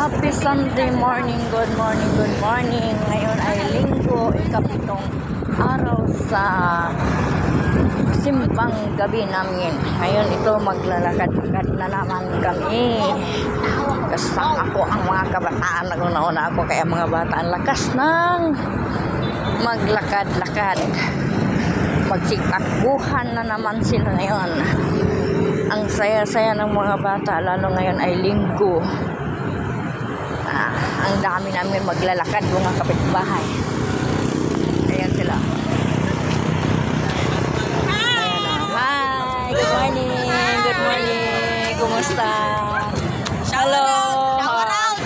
Happy Sunday morning, good morning, good morning. Ngayon ay linggo, ikapitong araw sa simbang gabi namin. Ngayon ito maglalakad-lakad na naman kami. Kasama ako ang mga kabataan. Naguna-una ako kaya mga bata ang lakas ng maglakad-lakad. Magsitakbuhan na naman sila ngayon. Ang saya-saya ng mga bata, lalo ngayon ay linggo. Ang dami namin maglalakad, mga kapitbahay. Ayan sila. Hi! Good morning! Good morning! Kumusta? Hello!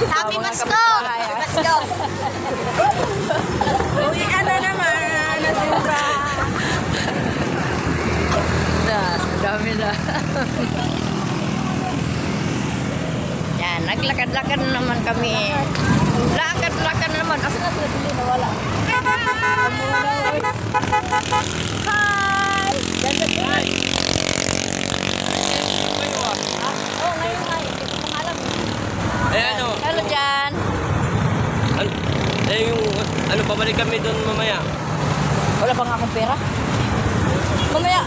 Happy Pasko! Pasko! Uwi ka na naman! Nasimba! Dami na. Yan, naglakad-lakad na naman kami. Lakad-lakad na naman. Asa na sila dili na wala? Hi! Ganda din. Oh, ngayon nga. Hindi ko pangalam. Ayan o. Hello dyan. Ano, pabalik kami doon mamaya. Wala pa nga akong pera. Mamaya,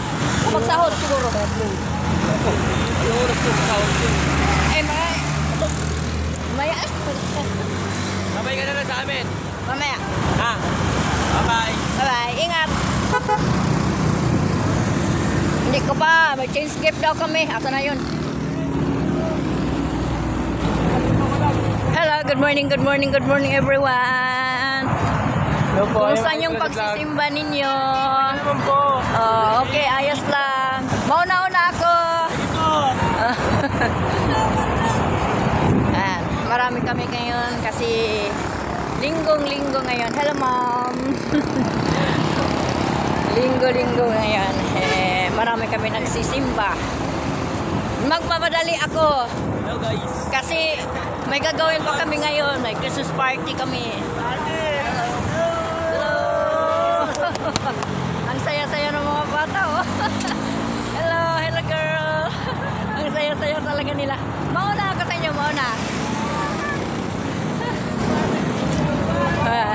magsahod siguro. Ano oras po sa sahod ko? Mamaya. Sabay ka na lang sa amin. Mamaya. Ha? Bye-bye. Bye-bye. Ingat. Hindi ko pa. May change gift daw kami. Asa na yun? Hello. Good morning. Good morning. Good morning everyone. Kumusta yung pagsisimba ninyo? Ano naman po? Oh, okay. Ayos lang. Mauna-una ako. Ayan. Marami kami ngayon kasi linggong-linggo ngayon. Hello, Mom. Linggo-linggo ngayon. Marami kami nagsisimba. Magpapadali ako. Hello guys. Kasi may gagawin pa kami ngayon. May Christmas party kami. Hello. Ang saya-saya ng mga bata, oh. Hello, hello girl. Ang saya-saya talaga nila. Mauna ako sa inyo, mauna.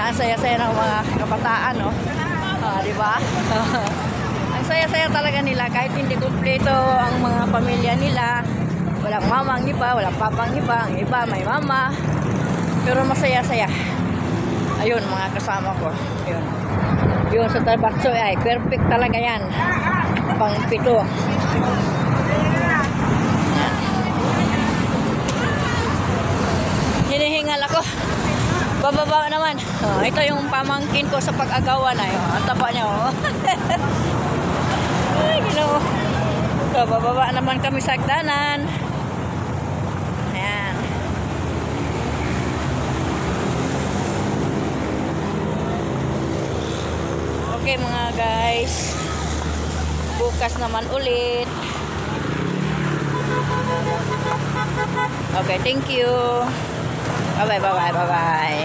Ang saya-saya ng mga kabataan, oh. Di ba? Ang saya-saya talaga nila kahit hindi kumpleto ang mga pamilya nila. Walang mama ang iba, walang papa ang iba. Ang iba may mama. Pero masaya-saya. Ayun, mga kasama ko. Ayun. Yun sa Tabatso ay perfect talaga yan. Pang pito. Hinihingal ako. Bababa naman. Oh, ito yung pamangkin ko sa pag-agawan ay. Ang taba niya, oh. Ay, Ginoo. So, bababa naman kami sa hagdanan. Ayan. Okay mga guys. Bukas naman ulit. Okay, thank you. Bye-bye, bye-bye, bye-bye.